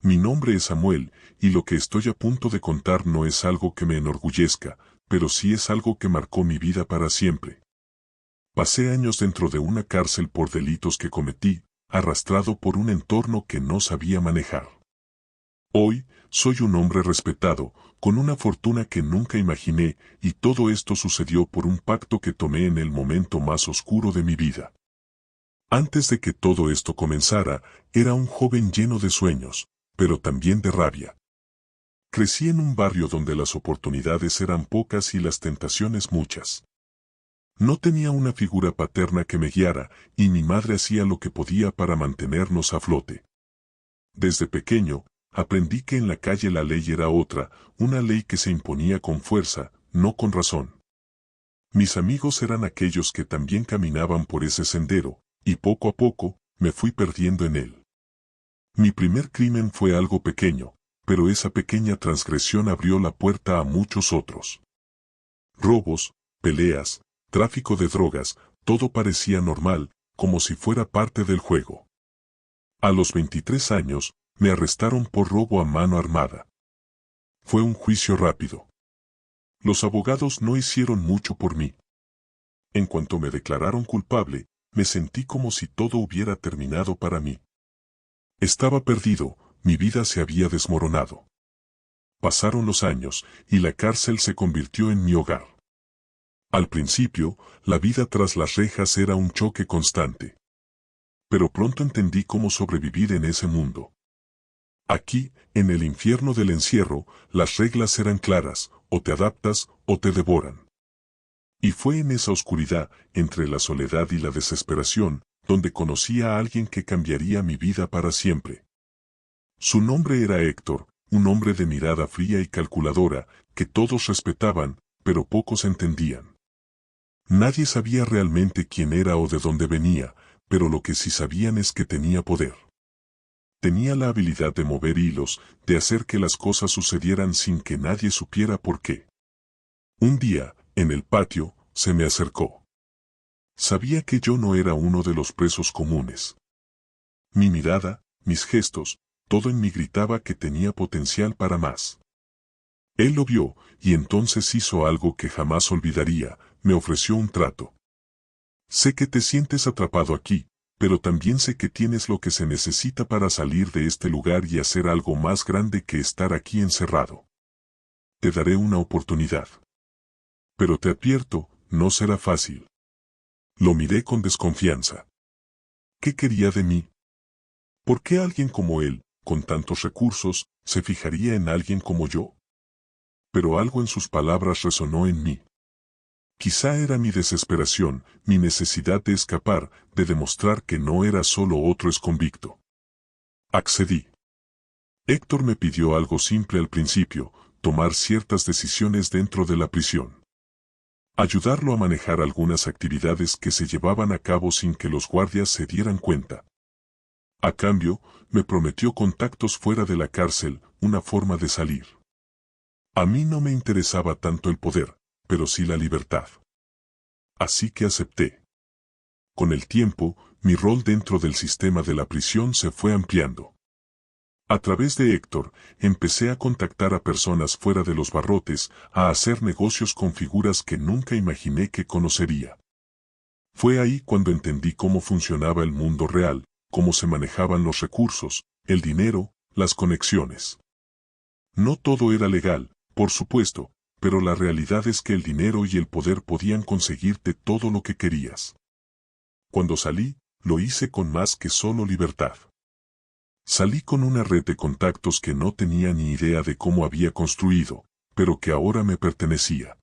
Mi nombre es Samuel, y lo que estoy a punto de contar no es algo que me enorgullezca, pero sí es algo que marcó mi vida para siempre. Pasé años dentro de una cárcel por delitos que cometí, arrastrado por un entorno que no sabía manejar. Hoy, soy un hombre respetado, con una fortuna que nunca imaginé, y todo esto sucedió por un pacto que tomé en el momento más oscuro de mi vida. Antes de que todo esto comenzara, era un joven lleno de sueños, pero también de rabia. Crecí en un barrio donde las oportunidades eran pocas y las tentaciones muchas. No tenía una figura paterna que me guiara, y mi madre hacía lo que podía para mantenernos a flote. Desde pequeño, aprendí que en la calle la ley era otra, una ley que se imponía con fuerza, no con razón. Mis amigos eran aquellos que también caminaban por ese sendero, y poco a poco, me fui perdiendo en él. Mi primer crimen fue algo pequeño, pero esa pequeña transgresión abrió la puerta a muchos otros. Robos, peleas, tráfico de drogas, todo parecía normal, como si fuera parte del juego. A los 23 años, me arrestaron por robo a mano armada. Fue un juicio rápido. Los abogados no hicieron mucho por mí. En cuanto me declararon culpable, me sentí como si todo hubiera terminado para mí. Estaba perdido, mi vida se había desmoronado. Pasaron los años, y la cárcel se convirtió en mi hogar. Al principio, la vida tras las rejas era un choque constante. Pero pronto entendí cómo sobrevivir en ese mundo. Aquí, en el infierno del encierro, las reglas eran claras, o te adaptas, o te devoran. Y fue en esa oscuridad, entre la soledad y la desesperación, donde conocí a alguien que cambiaría mi vida para siempre. Su nombre era Héctor, un hombre de mirada fría y calculadora, que todos respetaban, pero pocos entendían. Nadie sabía realmente quién era o de dónde venía, pero lo que sí sabían es que tenía poder. Tenía la habilidad de mover hilos, de hacer que las cosas sucedieran sin que nadie supiera por qué. Un día, en el patio, se me acercó. Sabía que yo no era uno de los presos comunes. Mi mirada, mis gestos, todo en mí gritaba que tenía potencial para más. Él lo vio, y entonces hizo algo que jamás olvidaría, me ofreció un trato. Sé que te sientes atrapado aquí, pero también sé que tienes lo que se necesita para salir de este lugar y hacer algo más grande que estar aquí encerrado. Te daré una oportunidad. Pero te advierto, no será fácil. Lo miré con desconfianza. ¿Qué quería de mí? ¿Por qué alguien como él, con tantos recursos, se fijaría en alguien como yo? Pero algo en sus palabras resonó en mí. Quizá era mi desesperación, mi necesidad de escapar, de demostrar que no era solo otro exconvicto. Accedí. Héctor me pidió algo simple al principio, tomar ciertas decisiones dentro de la prisión. Ayudarlo a manejar algunas actividades que se llevaban a cabo sin que los guardias se dieran cuenta. A cambio, me prometió contactos fuera de la cárcel, una forma de salir. A mí no me interesaba tanto el poder, pero sí la libertad. Así que acepté. Con el tiempo, mi rol dentro del sistema de la prisión se fue ampliando. A través de Héctor, empecé a contactar a personas fuera de los barrotes, a hacer negocios con figuras que nunca imaginé que conocería. Fue ahí cuando entendí cómo funcionaba el mundo real, cómo se manejaban los recursos, el dinero, las conexiones. No todo era legal, por supuesto, pero la realidad es que el dinero y el poder podían conseguirte todo lo que querías. Cuando salí, lo hice con más que solo libertad. Salí con una red de contactos que no tenía ni idea de cómo había construido, pero que ahora me pertenecía.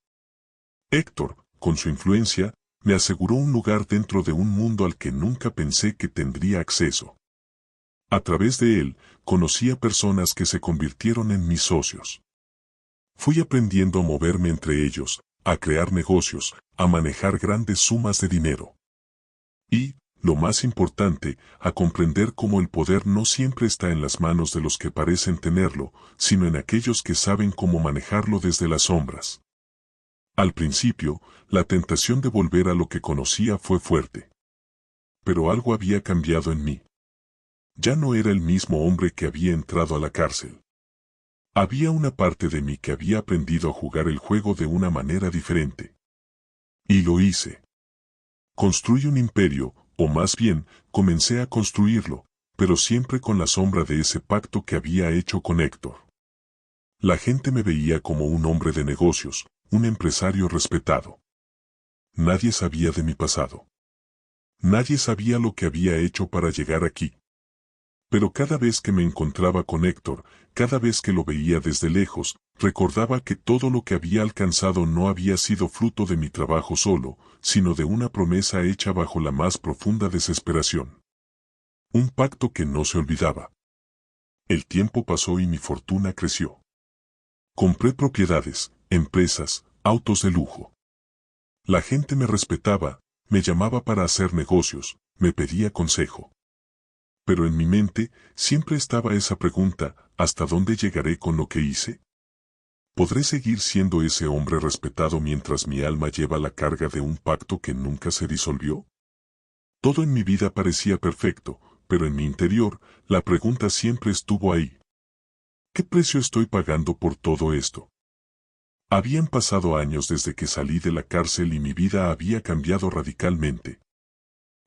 Héctor, con su influencia, me aseguró un lugar dentro de un mundo al que nunca pensé que tendría acceso. A través de él, conocí a personas que se convirtieron en mis socios. Fui aprendiendo a moverme entre ellos, a crear negocios, a manejar grandes sumas de dinero. Y, lo más importante, a comprender cómo el poder no siempre está en las manos de los que parecen tenerlo, sino en aquellos que saben cómo manejarlo desde las sombras. Al principio, la tentación de volver a lo que conocía fue fuerte. Pero algo había cambiado en mí. Ya no era el mismo hombre que había entrado a la cárcel. Había una parte de mí que había aprendido a jugar el juego de una manera diferente. Y lo hice. Construí un imperio, o más bien, comencé a construirlo, pero siempre con la sombra de ese pacto que había hecho con Héctor. La gente me veía como un hombre de negocios, un empresario respetado. Nadie sabía de mi pasado. Nadie sabía lo que había hecho para llegar aquí. Pero cada vez que me encontraba con Héctor, cada vez que lo veía desde lejos, recordaba que todo lo que había alcanzado no había sido fruto de mi trabajo solo, sino de una promesa hecha bajo la más profunda desesperación. Un pacto que no se olvidaba. El tiempo pasó y mi fortuna creció. Compré propiedades, empresas, autos de lujo. La gente me respetaba, me llamaba para hacer negocios, me pedía consejo. Pero en mi mente siempre estaba esa pregunta, ¿hasta dónde llegaré con lo que hice? ¿Podré seguir siendo ese hombre respetado mientras mi alma lleva la carga de un pacto que nunca se disolvió? Todo en mi vida parecía perfecto, pero en mi interior, la pregunta siempre estuvo ahí. ¿Qué precio estoy pagando por todo esto? Habían pasado años desde que salí de la cárcel y mi vida había cambiado radicalmente.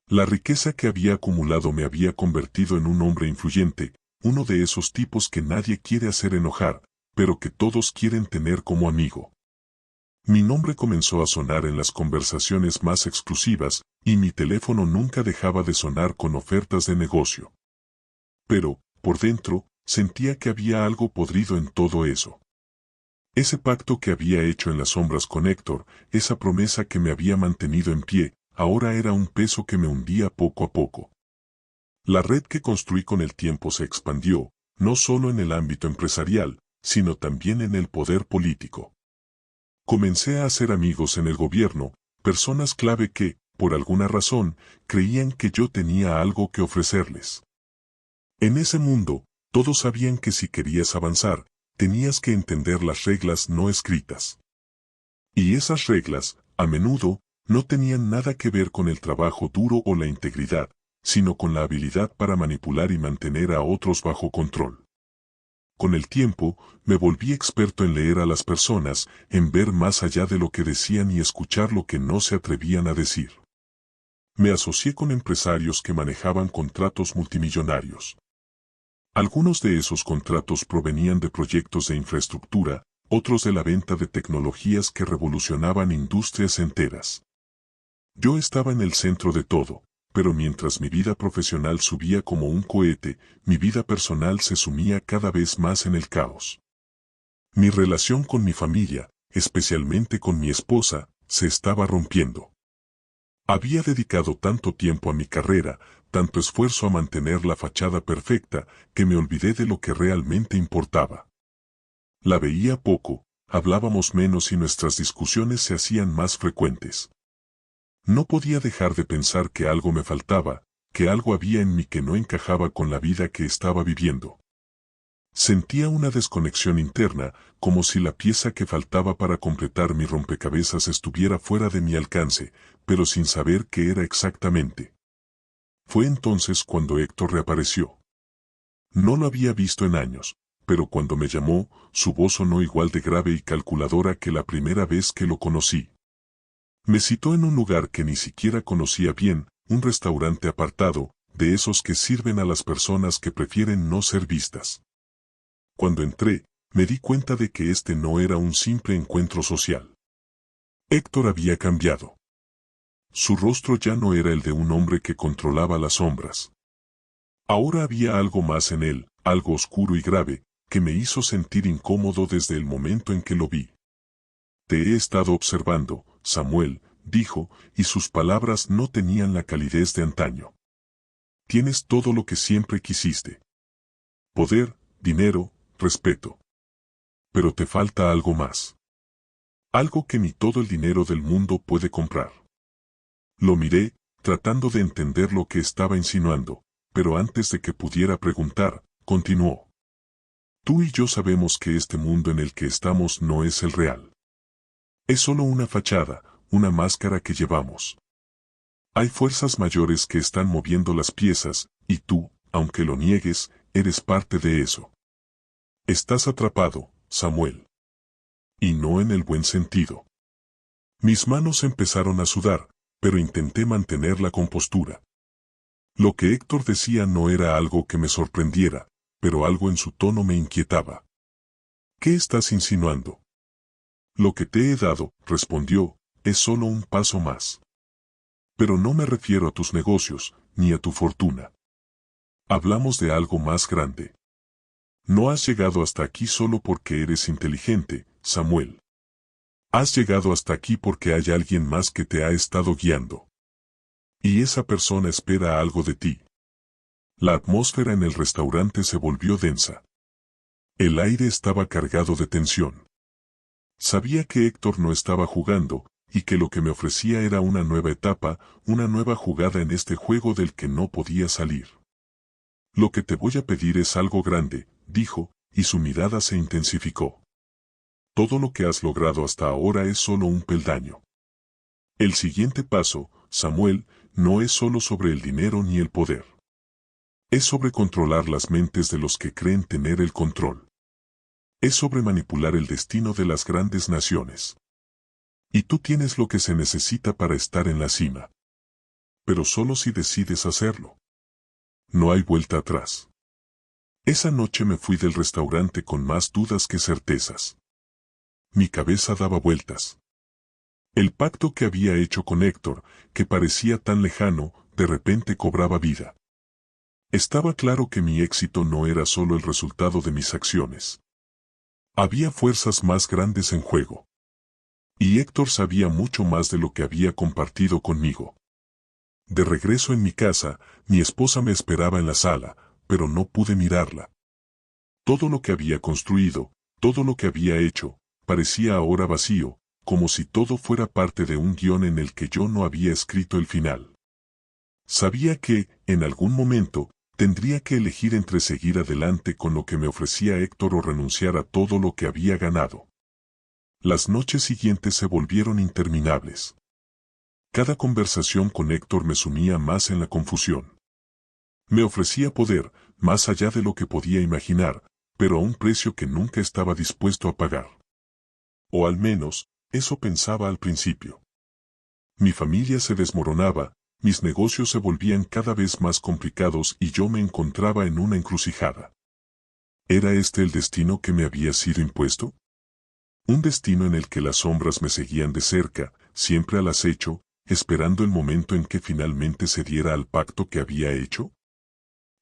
La riqueza que había acumulado me había convertido en un hombre influyente, uno de esos tipos que nadie quiere hacer enojar, pero que todos quieren tener como amigo. Mi nombre comenzó a sonar en las conversaciones más exclusivas, y mi teléfono nunca dejaba de sonar con ofertas de negocio. Pero, por dentro, sentía que había algo podrido en todo eso. Ese pacto que había hecho en las sombras con Héctor, esa promesa que me había mantenido en pie, ahora era un peso que me hundía poco a poco. La red que construí con el tiempo se expandió, no solo en el ámbito empresarial, sino también en el poder político. Comencé a hacer amigos en el gobierno, personas clave que, por alguna razón, creían que yo tenía algo que ofrecerles. En ese mundo, todos sabían que si querías avanzar, tenías que entender las reglas no escritas. Y esas reglas, a menudo, no tenían nada que ver con el trabajo duro o la integridad, sino con la habilidad para manipular y mantener a otros bajo control. Con el tiempo, me volví experto en leer a las personas, en ver más allá de lo que decían y escuchar lo que no se atrevían a decir. Me asocié con empresarios que manejaban contratos multimillonarios. Algunos de esos contratos provenían de proyectos de infraestructura, otros de la venta de tecnologías que revolucionaban industrias enteras. Yo estaba en el centro de todo, pero mientras mi vida profesional subía como un cohete, mi vida personal se sumía cada vez más en el caos. Mi relación con mi familia, especialmente con mi esposa, se estaba rompiendo. Había dedicado tanto tiempo a mi carrera, tanto esfuerzo a mantener la fachada perfecta, que me olvidé de lo que realmente importaba. La veía poco, hablábamos menos y nuestras discusiones se hacían más frecuentes. No podía dejar de pensar que algo me faltaba, que algo había en mí que no encajaba con la vida que estaba viviendo. Sentía una desconexión interna, como si la pieza que faltaba para completar mi rompecabezas estuviera fuera de mi alcance, pero sin saber qué era exactamente. Fue entonces cuando Héctor reapareció. No lo había visto en años, pero cuando me llamó, su voz sonó igual de grave y calculadora que la primera vez que lo conocí. Me citó en un lugar que ni siquiera conocía bien, un restaurante apartado, de esos que sirven a las personas que prefieren no ser vistas. Cuando entré, me di cuenta de que este no era un simple encuentro social. Héctor había cambiado. Su rostro ya no era el de un hombre que controlaba las sombras. Ahora había algo más en él, algo oscuro y grave, que me hizo sentir incómodo desde el momento en que lo vi. Te he estado observando, Samuel, dijo, y sus palabras no tenían la calidez de antaño. Tienes todo lo que siempre quisiste. Poder, dinero, respeto. Pero te falta algo más. Algo que ni todo el dinero del mundo puede comprar. Lo miré, tratando de entender lo que estaba insinuando, pero antes de que pudiera preguntar, continuó. Tú y yo sabemos que este mundo en el que estamos no es el real. Es solo una fachada, una máscara que llevamos. Hay fuerzas mayores que están moviendo las piezas, y tú, aunque lo niegues, eres parte de eso. Estás atrapado, Samuel. Y no en el buen sentido. Mis manos empezaron a sudar, pero intenté mantener la compostura. Lo que Héctor decía no era algo que me sorprendiera, pero algo en su tono me inquietaba. ¿Qué estás insinuando? Lo que te he dado, respondió, es solo un paso más. Pero no me refiero a tus negocios, ni a tu fortuna. Hablamos de algo más grande. No has llegado hasta aquí solo porque eres inteligente, Samuel. Has llegado hasta aquí porque hay alguien más que te ha estado guiando. Y esa persona espera algo de ti. La atmósfera en el restaurante se volvió densa. El aire estaba cargado de tensión. Sabía que Héctor no estaba jugando, y que lo que me ofrecía era una nueva etapa, una nueva jugada en este juego del que no podía salir. Lo que te voy a pedir es algo grande, dijo, y su mirada se intensificó. Todo lo que has logrado hasta ahora es solo un peldaño. El siguiente paso, Samuel, no es solo sobre el dinero ni el poder. Es sobre controlar las mentes de los que creen tener el control. Es sobre manipular el destino de las grandes naciones. Y tú tienes lo que se necesita para estar en la cima. Pero solo si decides hacerlo. No hay vuelta atrás. Esa noche me fui del restaurante con más dudas que certezas. Mi cabeza daba vueltas. El pacto que había hecho con Héctor, que parecía tan lejano, de repente cobraba vida. Estaba claro que mi éxito no era solo el resultado de mis acciones. Había fuerzas más grandes en juego. Y Héctor sabía mucho más de lo que había compartido conmigo. De regreso en mi casa, mi esposa me esperaba en la sala, pero no pude mirarla. Todo lo que había construido, todo lo que había hecho, parecía ahora vacío, como si todo fuera parte de un guión en el que yo no había escrito el final. Sabía que, en algún momento, tendría que elegir entre seguir adelante con lo que me ofrecía Héctor o renunciar a todo lo que había ganado. Las noches siguientes se volvieron interminables. Cada conversación con Héctor me sumía más en la confusión. Me ofrecía poder, más allá de lo que podía imaginar, pero a un precio que nunca estaba dispuesto a pagar. O al menos, eso pensaba al principio. Mi familia se desmoronaba, mis negocios se volvían cada vez más complicados y yo me encontraba en una encrucijada. ¿Era este el destino que me había sido impuesto? Un destino en el que las sombras me seguían de cerca, siempre al acecho, esperando el momento en que finalmente se diera al pacto que había hecho.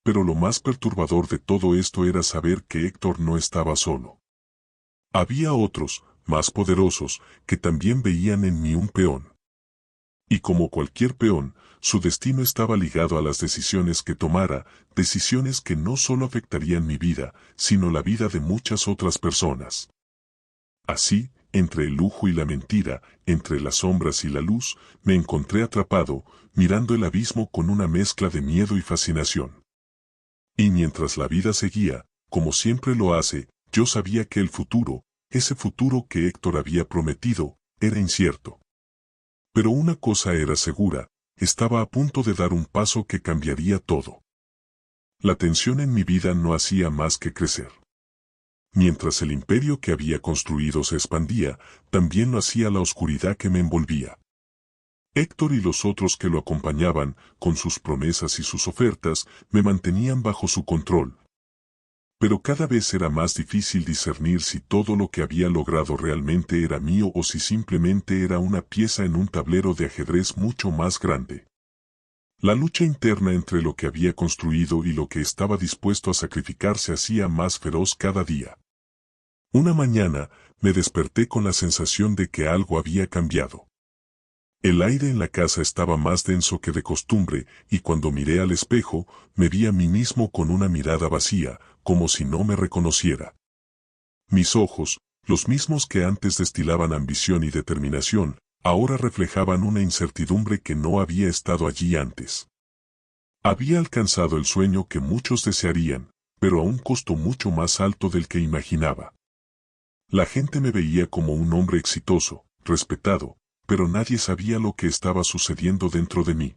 Pero lo más perturbador de todo esto era saber que Héctor no estaba solo. Había otros, más poderosos, que también veían en mí un peón. Y como cualquier peón, su destino estaba ligado a las decisiones que tomara, decisiones que no solo afectarían mi vida, sino la vida de muchas otras personas. Así, entre el lujo y la mentira, entre las sombras y la luz, me encontré atrapado, mirando el abismo con una mezcla de miedo y fascinación. Y mientras la vida seguía, como siempre lo hace, yo sabía que el futuro, ese futuro que Héctor había prometido, era incierto. Pero una cosa era segura, estaba a punto de dar un paso que cambiaría todo. La tensión en mi vida no hacía más que crecer. Mientras el imperio que había construido se expandía, también lo hacía la oscuridad que me envolvía. Héctor y los otros que lo acompañaban, con sus promesas y sus ofertas, me mantenían bajo su control. Pero cada vez era más difícil discernir si todo lo que había logrado realmente era mío o si simplemente era una pieza en un tablero de ajedrez mucho más grande. La lucha interna entre lo que había construido y lo que estaba dispuesto a sacrificar se hacía más feroz cada día. Una mañana, me desperté con la sensación de que algo había cambiado. El aire en la casa estaba más denso que de costumbre, y cuando miré al espejo, me vi a mí mismo con una mirada vacía, como si no me reconociera. Mis ojos, los mismos que antes destilaban ambición y determinación, ahora reflejaban una incertidumbre que no había estado allí antes. Había alcanzado el sueño que muchos desearían, pero a un costo mucho más alto del que imaginaba. La gente me veía como un hombre exitoso, respetado, pero nadie sabía lo que estaba sucediendo dentro de mí.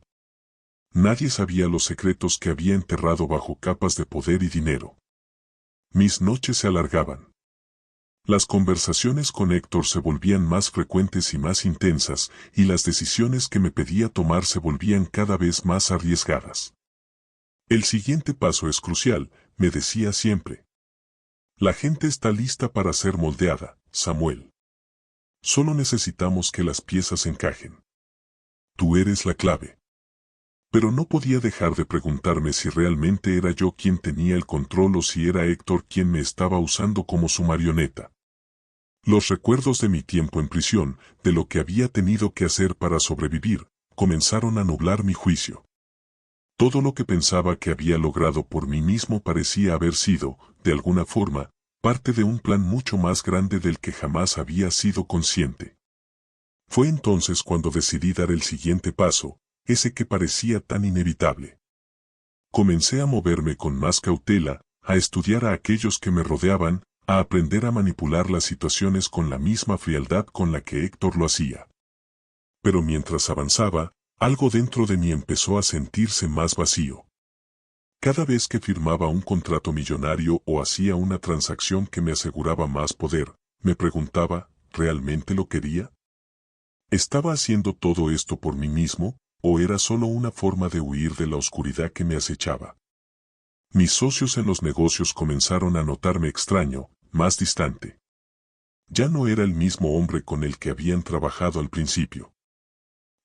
Nadie sabía los secretos que había enterrado bajo capas de poder y dinero. Mis noches se alargaban. Las conversaciones con Héctor se volvían más frecuentes y más intensas, y las decisiones que me pedía tomar se volvían cada vez más arriesgadas. El siguiente paso es crucial, me decía siempre. La gente está lista para ser moldeada, Samuel. Solo necesitamos que las piezas encajen. Tú eres la clave. Pero no podía dejar de preguntarme si realmente era yo quien tenía el control o si era Héctor quien me estaba usando como su marioneta. Los recuerdos de mi tiempo en prisión, de lo que había tenido que hacer para sobrevivir, comenzaron a nublar mi juicio. Todo lo que pensaba que había logrado por mí mismo parecía haber sido, de alguna forma, parte de un plan mucho más grande del que jamás había sido consciente. Fue entonces cuando decidí dar el siguiente paso, ese que parecía tan inevitable. Comencé a moverme con más cautela, a estudiar a aquellos que me rodeaban, a aprender a manipular las situaciones con la misma frialdad con la que Héctor lo hacía. Pero mientras avanzaba, algo dentro de mí empezó a sentirse más vacío. Cada vez que firmaba un contrato millonario o hacía una transacción que me aseguraba más poder, me preguntaba, ¿realmente lo quería? ¿Estaba haciendo todo esto por mí mismo, o era solo una forma de huir de la oscuridad que me acechaba? Mis socios en los negocios comenzaron a notarme extraño, más distante. Ya no era el mismo hombre con el que habían trabajado al principio.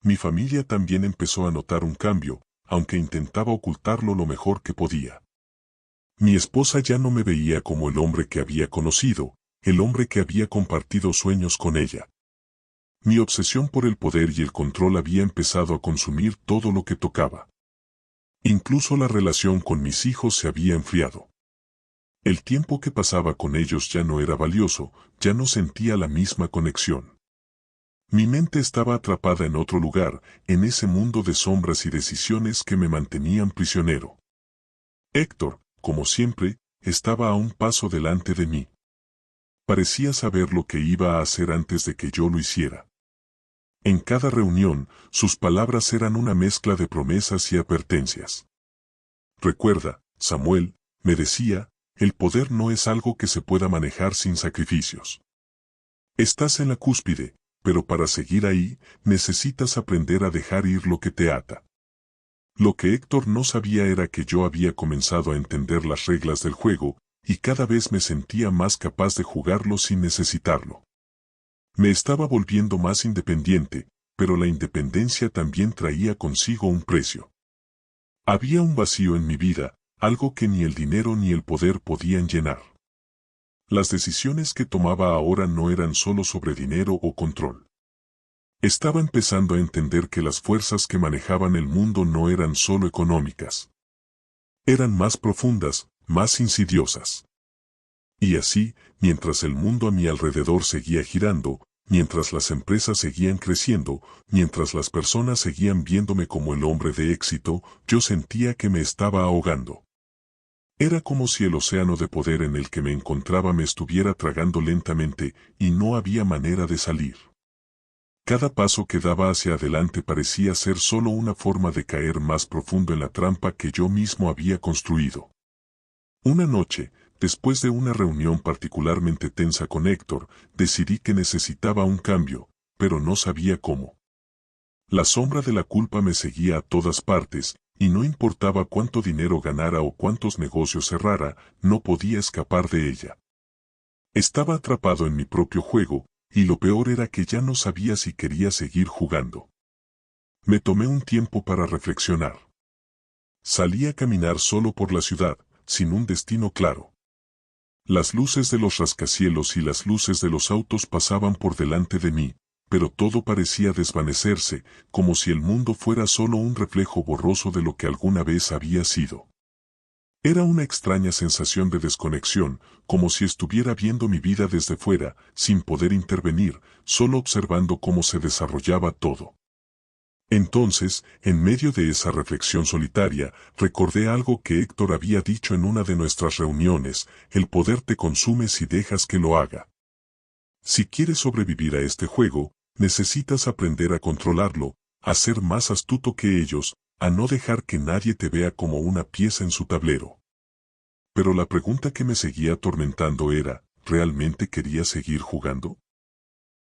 Mi familia también empezó a notar un cambio, aunque intentaba ocultarlo lo mejor que podía. Mi esposa ya no me veía como el hombre que había conocido, el hombre que había compartido sueños con ella. Mi obsesión por el poder y el control había empezado a consumir todo lo que tocaba. Incluso la relación con mis hijos se había enfriado. El tiempo que pasaba con ellos ya no era valioso, ya no sentía la misma conexión. Mi mente estaba atrapada en otro lugar, en ese mundo de sombras y decisiones que me mantenían prisionero. Héctor, como siempre, estaba a un paso delante de mí. Parecía saber lo que iba a hacer antes de que yo lo hiciera. En cada reunión, sus palabras eran una mezcla de promesas y advertencias. Recuerda, Samuel, me decía, el poder no es algo que se pueda manejar sin sacrificios. Estás en la cúspide, pero para seguir ahí, necesitas aprender a dejar ir lo que te ata. Lo que Héctor no sabía era que yo había comenzado a entender las reglas del juego, y cada vez me sentía más capaz de jugarlo sin necesitarlo. Me estaba volviendo más independiente, pero la independencia también traía consigo un precio. Había un vacío en mi vida, algo que ni el dinero ni el poder podían llenar. Las decisiones que tomaba ahora no eran solo sobre dinero o control. Estaba empezando a entender que las fuerzas que manejaban el mundo no eran solo económicas. Eran más profundas, más insidiosas. Y así, mientras el mundo a mi alrededor seguía girando, mientras las empresas seguían creciendo, mientras las personas seguían viéndome como el hombre de éxito, yo sentía que me estaba ahogando. Era como si el océano de poder en el que me encontraba me estuviera tragando lentamente, y no había manera de salir. Cada paso que daba hacia adelante parecía ser solo una forma de caer más profundo en la trampa que yo mismo había construido. Una noche, después de una reunión particularmente tensa con Héctor, decidí que necesitaba un cambio, pero no sabía cómo. La sombra de la culpa me seguía a todas partes, y no importaba cuánto dinero ganara o cuántos negocios cerrara, no podía escapar de ella. Estaba atrapado en mi propio juego, y lo peor era que ya no sabía si quería seguir jugando. Me tomé un tiempo para reflexionar. Salí a caminar solo por la ciudad, sin un destino claro. Las luces de los rascacielos y las luces de los autos pasaban por delante de mí, pero todo parecía desvanecerse, como si el mundo fuera solo un reflejo borroso de lo que alguna vez había sido. Era una extraña sensación de desconexión, como si estuviera viendo mi vida desde fuera, sin poder intervenir, solo observando cómo se desarrollaba todo. Entonces, en medio de esa reflexión solitaria, recordé algo que Héctor había dicho en una de nuestras reuniones: el poder te consume si dejas que lo haga. Si quieres sobrevivir a este juego, necesitas aprender a controlarlo, a ser más astuto que ellos, a no dejar que nadie te vea como una pieza en su tablero. Pero la pregunta que me seguía atormentando era, ¿realmente quería seguir jugando?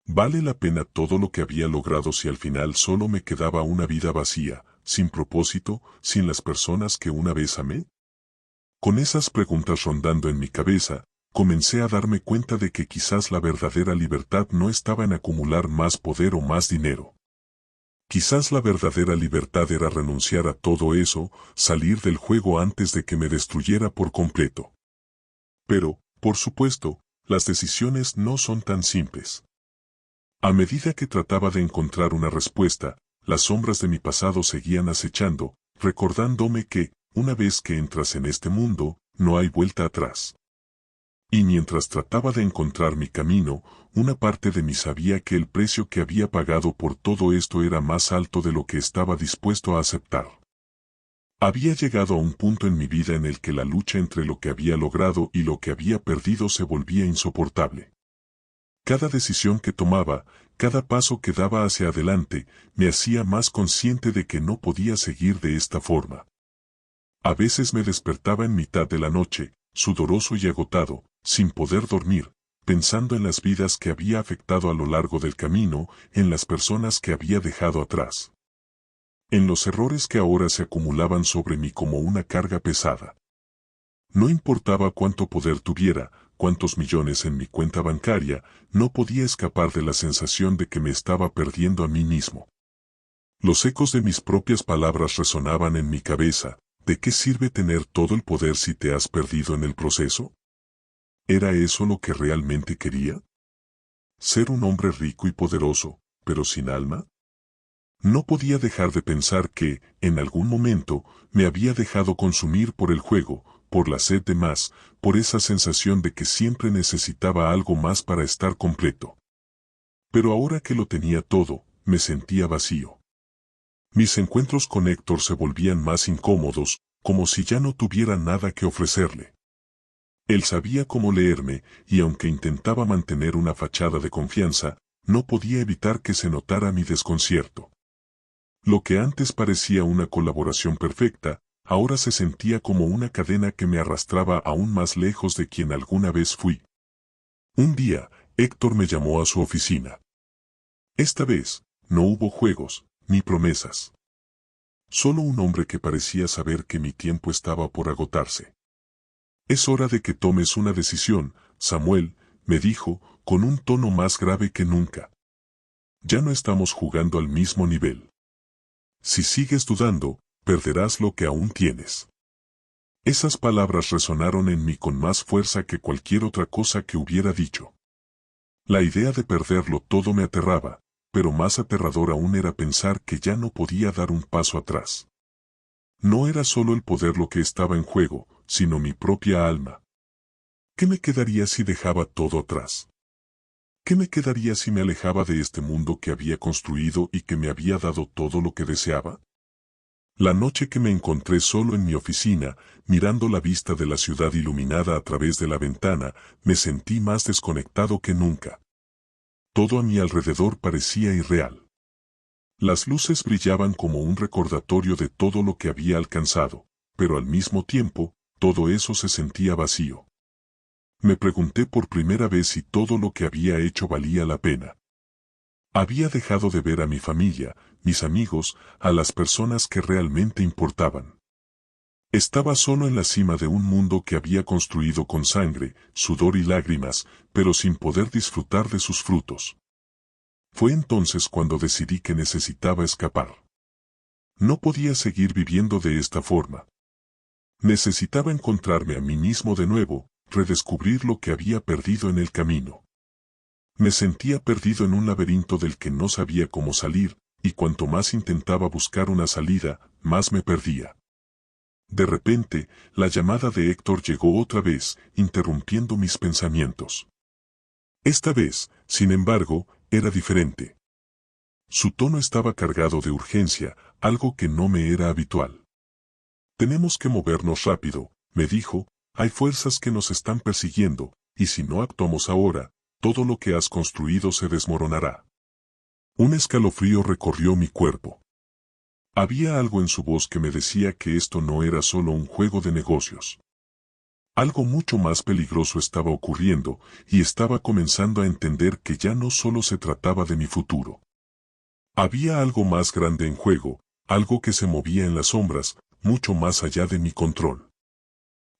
¿Vale la pena todo lo que había logrado si al final solo me quedaba una vida vacía, sin propósito, sin las personas que una vez amé? Con esas preguntas rondando en mi cabeza, comencé a darme cuenta de que quizás la verdadera libertad no estaba en acumular más poder o más dinero. Quizás la verdadera libertad era renunciar a todo eso, salir del juego antes de que me destruyera por completo. Pero, por supuesto, las decisiones no son tan simples. A medida que trataba de encontrar una respuesta, las sombras de mi pasado seguían acechando, recordándome que, una vez que entras en este mundo, no hay vuelta atrás. Y mientras trataba de encontrar mi camino, una parte de mí sabía que el precio que había pagado por todo esto era más alto de lo que estaba dispuesto a aceptar. Había llegado a un punto en mi vida en el que la lucha entre lo que había logrado y lo que había perdido se volvía insoportable. Cada decisión que tomaba, cada paso que daba hacia adelante, me hacía más consciente de que no podía seguir de esta forma. A veces me despertaba en mitad de la noche, sudoroso y agotado, sin poder dormir, pensando en las vidas que había afectado a lo largo del camino, en las personas que había dejado atrás, en los errores que ahora se acumulaban sobre mí como una carga pesada. No importaba cuánto poder tuviera, cuántos millones en mi cuenta bancaria, no podía escapar de la sensación de que me estaba perdiendo a mí mismo. Los ecos de mis propias palabras resonaban en mi cabeza. ¿De qué sirve tener todo el poder si te has perdido en el proceso? ¿Era eso lo que realmente quería? ¿Ser un hombre rico y poderoso, pero sin alma? No podía dejar de pensar que, en algún momento, me había dejado consumir por el juego, por la sed de más, por esa sensación de que siempre necesitaba algo más para estar completo. Pero ahora que lo tenía todo, me sentía vacío. Mis encuentros con Héctor se volvían más incómodos, como si ya no tuviera nada que ofrecerle. Él sabía cómo leerme, y aunque intentaba mantener una fachada de confianza, no podía evitar que se notara mi desconcierto. Lo que antes parecía una colaboración perfecta, ahora se sentía como una cadena que me arrastraba aún más lejos de quien alguna vez fui. Un día, Héctor me llamó a su oficina. Esta vez, no hubo juegos, ni promesas. Solo un hombre que parecía saber que mi tiempo estaba por agotarse. Es hora de que tomes una decisión, Samuel, me dijo, con un tono más grave que nunca. Ya no estamos jugando al mismo nivel. Si sigues dudando, perderás lo que aún tienes. Esas palabras resonaron en mí con más fuerza que cualquier otra cosa que hubiera dicho. La idea de perderlo todo me aterraba, pero más aterrador aún era pensar que ya no podía dar un paso atrás. No era solo el poder lo que estaba en juego, sino mi propia alma. ¿Qué me quedaría si dejaba todo atrás? ¿Qué me quedaría si me alejaba de este mundo que había construido y que me había dado todo lo que deseaba? La noche que me encontré solo en mi oficina, mirando la vista de la ciudad iluminada a través de la ventana, me sentí más desconectado que nunca. Todo a mi alrededor parecía irreal. Las luces brillaban como un recordatorio de todo lo que había alcanzado, pero al mismo tiempo, todo eso se sentía vacío. Me pregunté por primera vez si todo lo que había hecho valía la pena. Había dejado de ver a mi familia, mis amigos, a las personas que realmente importaban. Estaba solo en la cima de un mundo que había construido con sangre, sudor y lágrimas, pero sin poder disfrutar de sus frutos. Fue entonces cuando decidí que necesitaba escapar. No podía seguir viviendo de esta forma. Necesitaba encontrarme a mí mismo de nuevo, redescubrir lo que había perdido en el camino. Me sentía perdido en un laberinto del que no sabía cómo salir, y cuanto más intentaba buscar una salida, más me perdía. De repente, la llamada de Héctor llegó otra vez, interrumpiendo mis pensamientos. Esta vez, sin embargo, era diferente. Su tono estaba cargado de urgencia, algo que no me era habitual. Tenemos que movernos rápido, me dijo, hay fuerzas que nos están persiguiendo, y si no actuamos ahora, todo lo que has construido se desmoronará. Un escalofrío recorrió mi cuerpo. Había algo en su voz que me decía que esto no era solo un juego de negocios. Algo mucho más peligroso estaba ocurriendo, y estaba comenzando a entender que ya no solo se trataba de mi futuro. Había algo más grande en juego, algo que se movía en las sombras, mucho más allá de mi control.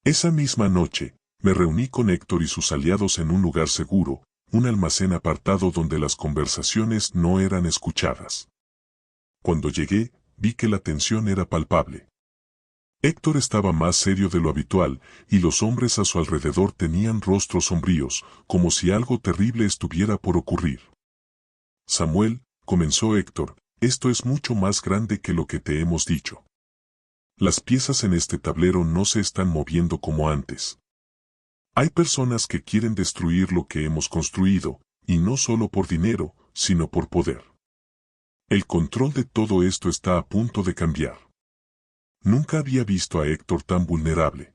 Esa misma noche, me reuní con Héctor y sus aliados en un lugar seguro, un almacén apartado donde las conversaciones no eran escuchadas. Cuando llegué, vi que la tensión era palpable. Héctor estaba más serio de lo habitual, y los hombres a su alrededor tenían rostros sombríos, como si algo terrible estuviera por ocurrir. Samuel, comenzó Héctor, esto es mucho más grande que lo que te hemos dicho. Las piezas en este tablero no se están moviendo como antes. Hay personas que quieren destruir lo que hemos construido, y no solo por dinero, sino por poder. El control de todo esto está a punto de cambiar. Nunca había visto a Héctor tan vulnerable.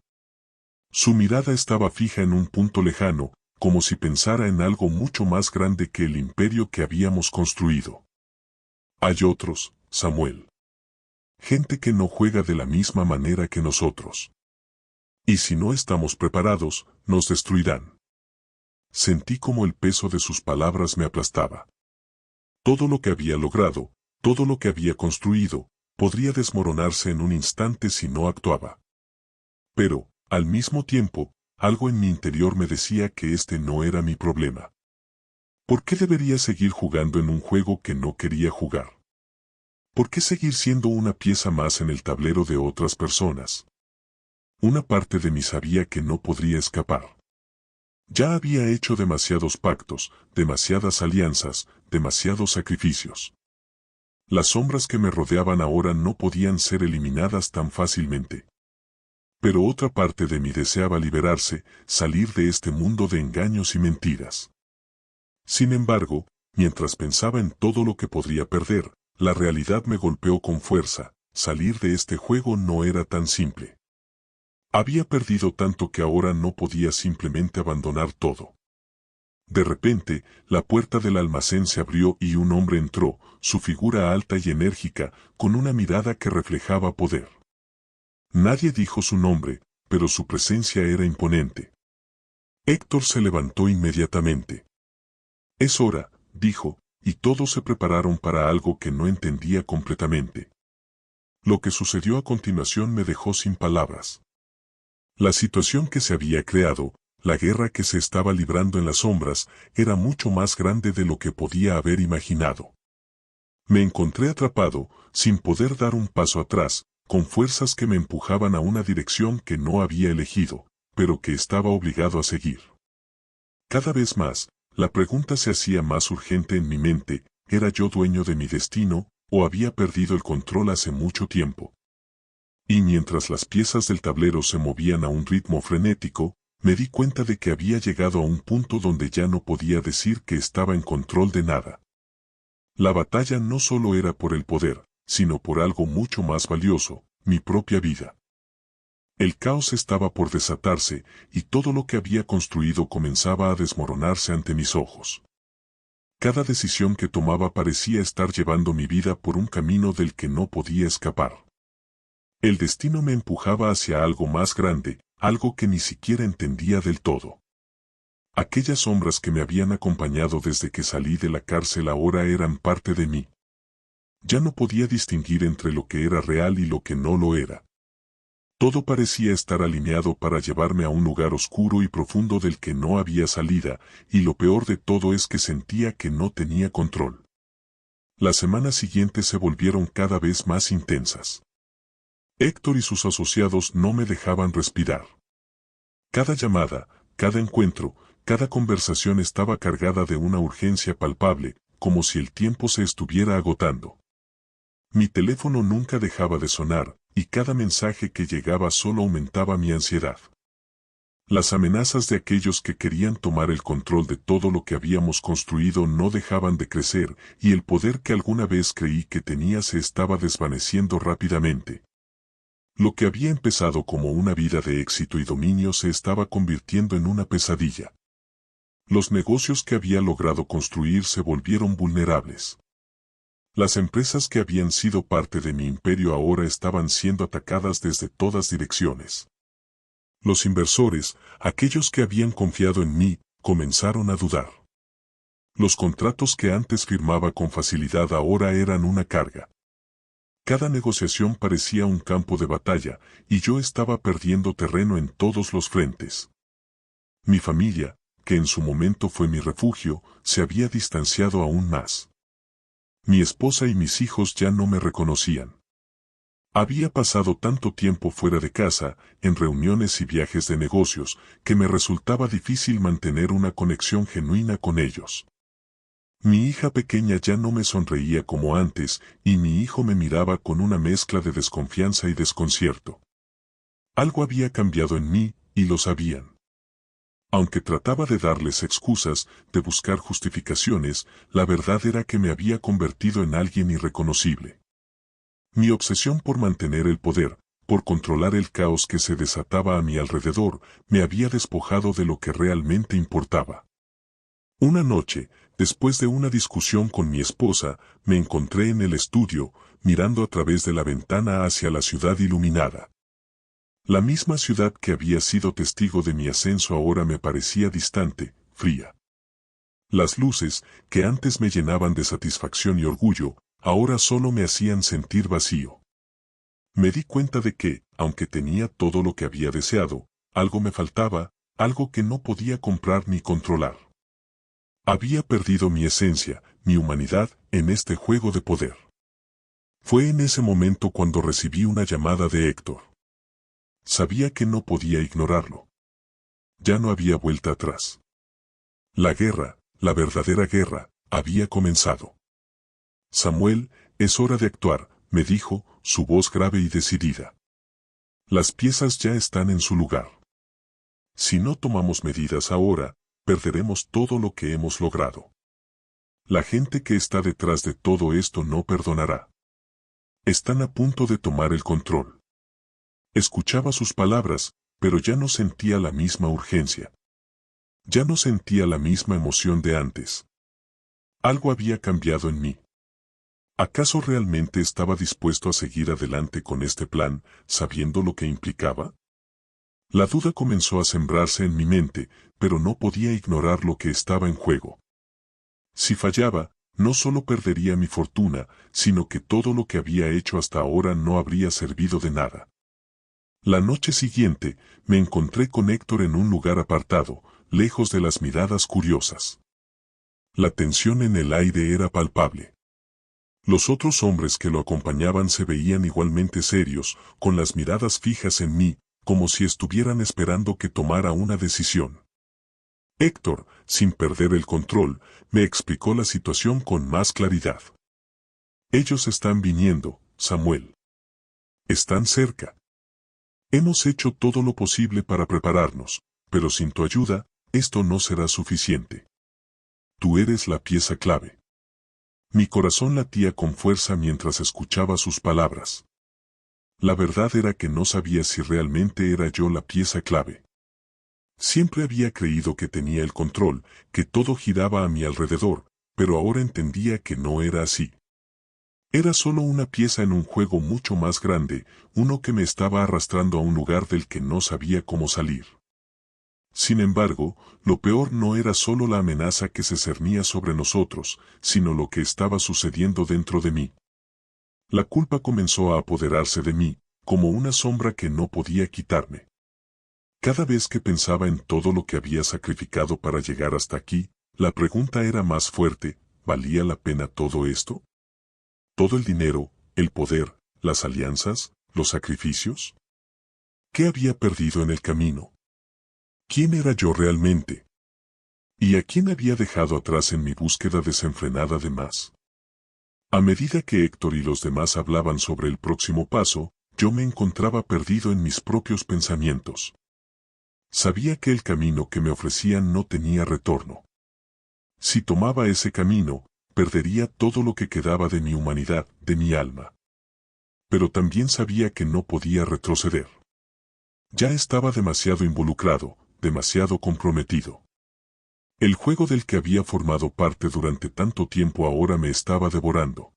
Su mirada estaba fija en un punto lejano, como si pensara en algo mucho más grande que el imperio que habíamos construido. Hay otros, Samuel. Gente que no juega de la misma manera que nosotros. Y si no estamos preparados, nos destruirán. Sentí como el peso de sus palabras me aplastaba. Todo lo que había logrado, todo lo que había construido, podría desmoronarse en un instante si no actuaba. Pero, al mismo tiempo, algo en mi interior me decía que este no era mi problema. ¿Por qué debería seguir jugando en un juego que no quería jugar? ¿Por qué seguir siendo una pieza más en el tablero de otras personas? Una parte de mí sabía que no podría escapar. Ya había hecho demasiados pactos, demasiadas alianzas, demasiados sacrificios. Las sombras que me rodeaban ahora no podían ser eliminadas tan fácilmente. Pero otra parte de mí deseaba liberarse, salir de este mundo de engaños y mentiras. Sin embargo, mientras pensaba en todo lo que podría perder, la realidad me golpeó con fuerza. Salir de este juego no era tan simple. Había perdido tanto que ahora no podía simplemente abandonar todo. De repente, la puerta del almacén se abrió y un hombre entró, su figura alta y enérgica, con una mirada que reflejaba poder. Nadie dijo su nombre, pero su presencia era imponente. Héctor se levantó inmediatamente. Es hora, dijo, y todos se prepararon para algo que no entendía completamente. Lo que sucedió a continuación me dejó sin palabras. La situación que se había creado, la guerra que se estaba librando en las sombras, era mucho más grande de lo que podía haber imaginado. Me encontré atrapado, sin poder dar un paso atrás, con fuerzas que me empujaban a una dirección que no había elegido, pero que estaba obligado a seguir. Cada vez más, la pregunta se hacía más urgente en mi mente, ¿era yo dueño de mi destino, o había perdido el control hace mucho tiempo? Y mientras las piezas del tablero se movían a un ritmo frenético, me di cuenta de que había llegado a un punto donde ya no podía decir que estaba en control de nada. La batalla no solo era por el poder, sino por algo mucho más valioso, mi propia vida. El caos estaba por desatarse, y todo lo que había construido comenzaba a desmoronarse ante mis ojos. Cada decisión que tomaba parecía estar llevando mi vida por un camino del que no podía escapar. El destino me empujaba hacia algo más grande, algo que ni siquiera entendía del todo. Aquellas sombras que me habían acompañado desde que salí de la cárcel ahora eran parte de mí. Ya no podía distinguir entre lo que era real y lo que no lo era. Todo parecía estar alineado para llevarme a un lugar oscuro y profundo del que no había salida, y lo peor de todo es que sentía que no tenía control. Las semanas siguientes se volvieron cada vez más intensas. Héctor y sus asociados no me dejaban respirar. Cada llamada, cada encuentro, cada conversación estaba cargada de una urgencia palpable, como si el tiempo se estuviera agotando. Mi teléfono nunca dejaba de sonar, y cada mensaje que llegaba solo aumentaba mi ansiedad. Las amenazas de aquellos que querían tomar el control de todo lo que habíamos construido no dejaban de crecer, y el poder que alguna vez creí que tenía se estaba desvaneciendo rápidamente. Lo que había empezado como una vida de éxito y dominio se estaba convirtiendo en una pesadilla. Los negocios que había logrado construir se volvieron vulnerables. Las empresas que habían sido parte de mi imperio ahora estaban siendo atacadas desde todas direcciones. Los inversores, aquellos que habían confiado en mí, comenzaron a dudar. Los contratos que antes firmaba con facilidad ahora eran una carga. Cada negociación parecía un campo de batalla, y yo estaba perdiendo terreno en todos los frentes. Mi familia, que en su momento fue mi refugio, se había distanciado aún más. Mi esposa y mis hijos ya no me reconocían. Había pasado tanto tiempo fuera de casa, en reuniones y viajes de negocios, que me resultaba difícil mantener una conexión genuina con ellos. Mi hija pequeña ya no me sonreía como antes, y mi hijo me miraba con una mezcla de desconfianza y desconcierto. Algo había cambiado en mí, y lo sabían. Aunque trataba de darles excusas, de buscar justificaciones, la verdad era que me había convertido en alguien irreconocible. Mi obsesión por mantener el poder, por controlar el caos que se desataba a mi alrededor, me había despojado de lo que realmente importaba. Una noche, después de una discusión con mi esposa, me encontré en el estudio, mirando a través de la ventana hacia la ciudad iluminada. La misma ciudad que había sido testigo de mi ascenso ahora me parecía distante, fría. Las luces, que antes me llenaban de satisfacción y orgullo, ahora solo me hacían sentir vacío. Me di cuenta de que, aunque tenía todo lo que había deseado, algo me faltaba, algo que no podía comprar ni controlar. Había perdido mi esencia, mi humanidad, en este juego de poder. Fue en ese momento cuando recibí una llamada de Héctor. Sabía que no podía ignorarlo. Ya no había vuelta atrás. La guerra, la verdadera guerra, había comenzado. Samuel, es hora de actuar, me dijo, su voz grave y decidida. Las piezas ya están en su lugar. Si no tomamos medidas ahora, perderemos todo lo que hemos logrado. La gente que está detrás de todo esto no perdonará. Están a punto de tomar el control. Escuchaba sus palabras, pero ya no sentía la misma urgencia. Ya no sentía la misma emoción de antes. Algo había cambiado en mí. ¿Acaso realmente estaba dispuesto a seguir adelante con este plan, sabiendo lo que implicaba? La duda comenzó a sembrarse en mi mente, pero no podía ignorar lo que estaba en juego. Si fallaba, no solo perdería mi fortuna, sino que todo lo que había hecho hasta ahora no habría servido de nada. La noche siguiente, me encontré con Héctor en un lugar apartado, lejos de las miradas curiosas. La tensión en el aire era palpable. Los otros hombres que lo acompañaban se veían igualmente serios, con las miradas fijas en mí, como si estuvieran esperando que tomara una decisión. Héctor, sin perder el control, me explicó la situación con más claridad. Ellos están viniendo, Samuel. Están cerca. Hemos hecho todo lo posible para prepararnos, pero sin tu ayuda, esto no será suficiente. Tú eres la pieza clave. Mi corazón latía con fuerza mientras escuchaba sus palabras. La verdad era que no sabía si realmente era yo la pieza clave. Siempre había creído que tenía el control, que todo giraba a mi alrededor, pero ahora entendía que no era así. Era solo una pieza en un juego mucho más grande, uno que me estaba arrastrando a un lugar del que no sabía cómo salir. Sin embargo, lo peor no era solo la amenaza que se cernía sobre nosotros, sino lo que estaba sucediendo dentro de mí. La culpa comenzó a apoderarse de mí, como una sombra que no podía quitarme. Cada vez que pensaba en todo lo que había sacrificado para llegar hasta aquí, la pregunta era más fuerte, ¿valía la pena todo esto? ¿Todo el dinero, el poder, las alianzas, los sacrificios? ¿Qué había perdido en el camino? ¿Quién era yo realmente? ¿Y a quién había dejado atrás en mi búsqueda desenfrenada de más? A medida que Héctor y los demás hablaban sobre el próximo paso, yo me encontraba perdido en mis propios pensamientos. Sabía que el camino que me ofrecían no tenía retorno. Si tomaba ese camino, perdería todo lo que quedaba de mi humanidad, de mi alma. Pero también sabía que no podía retroceder. Ya estaba demasiado involucrado, demasiado comprometido. El juego del que había formado parte durante tanto tiempo ahora me estaba devorando.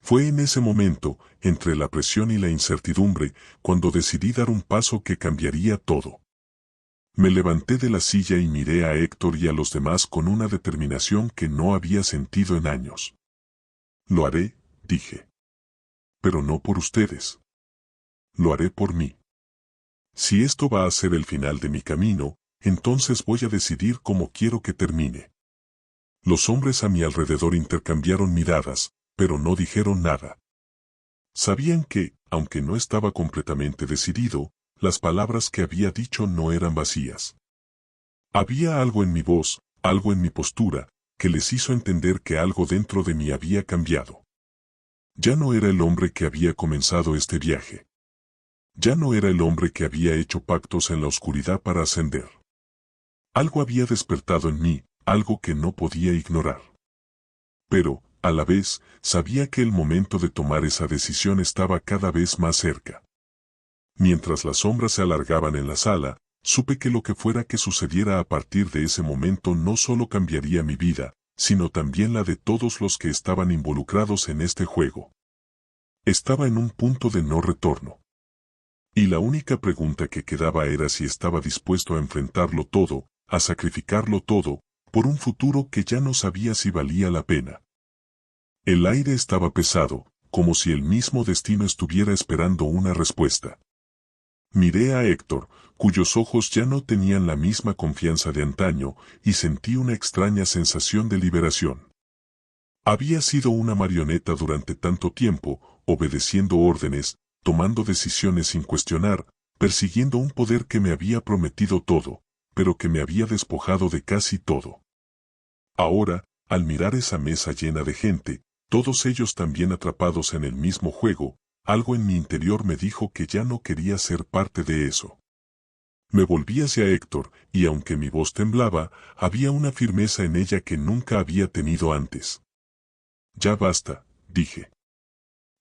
Fue en ese momento, entre la presión y la incertidumbre, cuando decidí dar un paso que cambiaría todo. Me levanté de la silla y miré a Héctor y a los demás con una determinación que no había sentido en años. Lo haré, dije. Pero no por ustedes. Lo haré por mí. Si esto va a ser el final de mi camino, entonces voy a decidir cómo quiero que termine. Los hombres a mi alrededor intercambiaron miradas, pero no dijeron nada. Sabían que, aunque no estaba completamente decidido, las palabras que había dicho no eran vacías. Había algo en mi voz, algo en mi postura, que les hizo entender que algo dentro de mí había cambiado. Ya no era el hombre que había comenzado este viaje. Ya no era el hombre que había hecho pactos en la oscuridad para ascender. Algo había despertado en mí, algo que no podía ignorar. Pero, a la vez, sabía que el momento de tomar esa decisión estaba cada vez más cerca. Mientras las sombras se alargaban en la sala, supe que lo que fuera que sucediera a partir de ese momento no solo cambiaría mi vida, sino también la de todos los que estaban involucrados en este juego. Estaba en un punto de no retorno. Y la única pregunta que quedaba era si estaba dispuesto a enfrentarlo todo, a sacrificarlo todo, por un futuro que ya no sabía si valía la pena. El aire estaba pesado, como si el mismo destino estuviera esperando una respuesta. Miré a Héctor, cuyos ojos ya no tenían la misma confianza de antaño, y sentí una extraña sensación de liberación. Había sido una marioneta durante tanto tiempo, obedeciendo órdenes, tomando decisiones sin cuestionar, persiguiendo un poder que me había prometido todo, pero que me había despojado de casi todo. Ahora, al mirar esa mesa llena de gente, todos ellos también atrapados en el mismo juego, algo en mi interior me dijo que ya no quería ser parte de eso. Me volví hacia Héctor, y aunque mi voz temblaba, había una firmeza en ella que nunca había tenido antes. Ya basta, dije.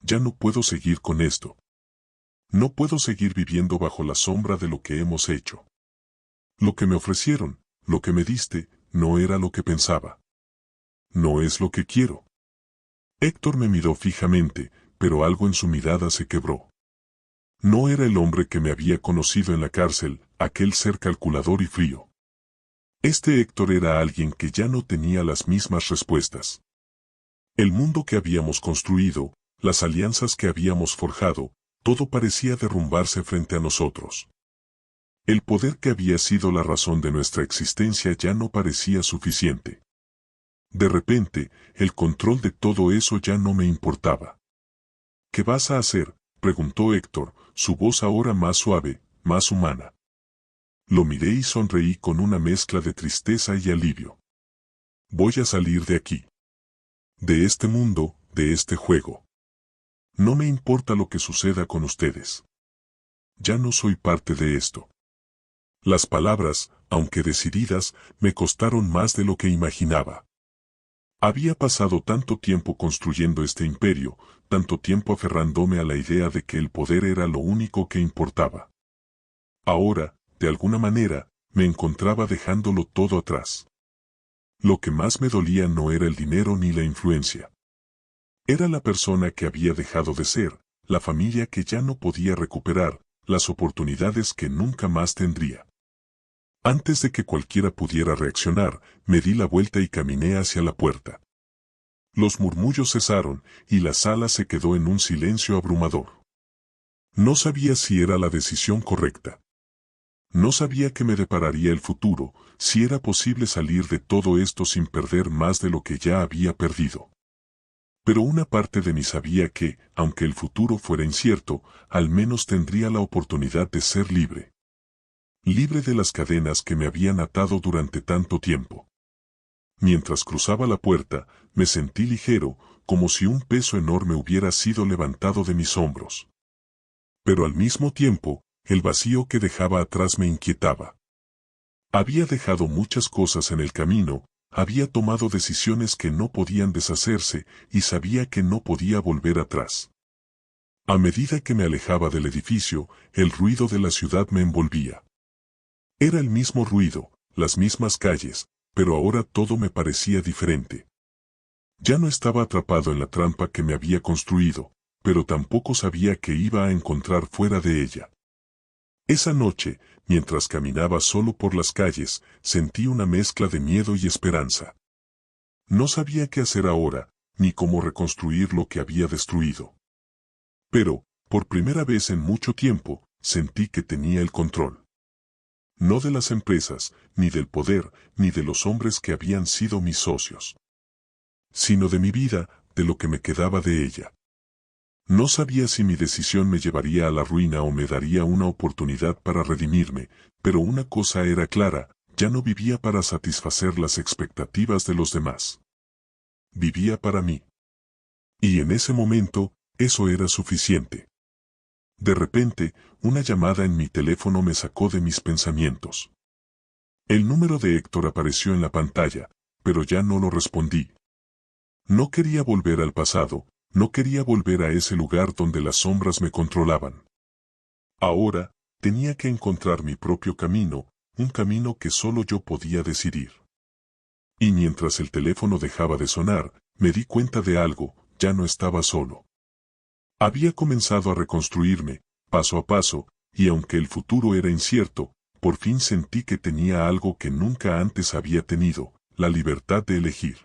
Ya no puedo seguir con esto. No puedo seguir viviendo bajo la sombra de lo que hemos hecho. Lo que me ofrecieron, lo que me diste, no era lo que pensaba. No es lo que quiero. Héctor me miró fijamente, pero algo en su mirada se quebró. No era el hombre que me había conocido en la cárcel, aquel ser calculador y frío. Este Héctor era alguien que ya no tenía las mismas respuestas. El mundo que habíamos construido, las alianzas que habíamos forjado, todo parecía derrumbarse frente a nosotros. El poder que había sido la razón de nuestra existencia ya no parecía suficiente. De repente, el control de todo eso ya no me importaba. ¿Qué vas a hacer?, preguntó Héctor, su voz ahora más suave, más humana. Lo miré y sonreí con una mezcla de tristeza y alivio. Voy a salir de aquí. De este mundo, de este juego. No me importa lo que suceda con ustedes. Ya no soy parte de esto. Las palabras, aunque decididas, me costaron más de lo que imaginaba. Había pasado tanto tiempo construyendo este imperio, tanto tiempo aferrándome a la idea de que el poder era lo único que importaba. Ahora, de alguna manera, me encontraba dejándolo todo atrás. Lo que más me dolía no era el dinero ni la influencia. Era la persona que había dejado de ser, la familia que ya no podía recuperar, las oportunidades que nunca más tendría. Antes de que cualquiera pudiera reaccionar, me di la vuelta y caminé hacia la puerta. Los murmullos cesaron, y la sala se quedó en un silencio abrumador. No sabía si era la decisión correcta. No sabía qué me depararía el futuro, si era posible salir de todo esto sin perder más de lo que ya había perdido. Pero una parte de mí sabía que, aunque el futuro fuera incierto, al menos tendría la oportunidad de ser libre. Libre de las cadenas que me habían atado durante tanto tiempo. Mientras cruzaba la puerta, me sentí ligero, como si un peso enorme hubiera sido levantado de mis hombros. Pero al mismo tiempo, el vacío que dejaba atrás me inquietaba. Había dejado muchas cosas en el camino, había tomado decisiones que no podían deshacerse, y sabía que no podía volver atrás. A medida que me alejaba del edificio, el ruido de la ciudad me envolvía. Era el mismo ruido, las mismas calles, pero ahora todo me parecía diferente. Ya no estaba atrapado en la trampa que me había construido, pero tampoco sabía qué iba a encontrar fuera de ella. Esa noche, mientras caminaba solo por las calles, sentí una mezcla de miedo y esperanza. No sabía qué hacer ahora, ni cómo reconstruir lo que había destruido. Pero, por primera vez en mucho tiempo, sentí que tenía el control. No de las empresas, ni del poder, ni de los hombres que habían sido mis socios, sino de mi vida, de lo que me quedaba de ella. No sabía si mi decisión me llevaría a la ruina o me daría una oportunidad para redimirme, pero una cosa era clara, ya no vivía para satisfacer las expectativas de los demás. Vivía para mí. Y en ese momento, eso era suficiente. De repente, una llamada en mi teléfono me sacó de mis pensamientos. El número de Héctor apareció en la pantalla, pero ya no lo respondí. No quería volver al pasado, no quería volver a ese lugar donde las sombras me controlaban. Ahora, tenía que encontrar mi propio camino, un camino que solo yo podía decidir. Y mientras el teléfono dejaba de sonar, me di cuenta de algo, ya no estaba solo. Había comenzado a reconstruirme, paso a paso, y aunque el futuro era incierto, por fin sentí que tenía algo que nunca antes había tenido, la libertad de elegir.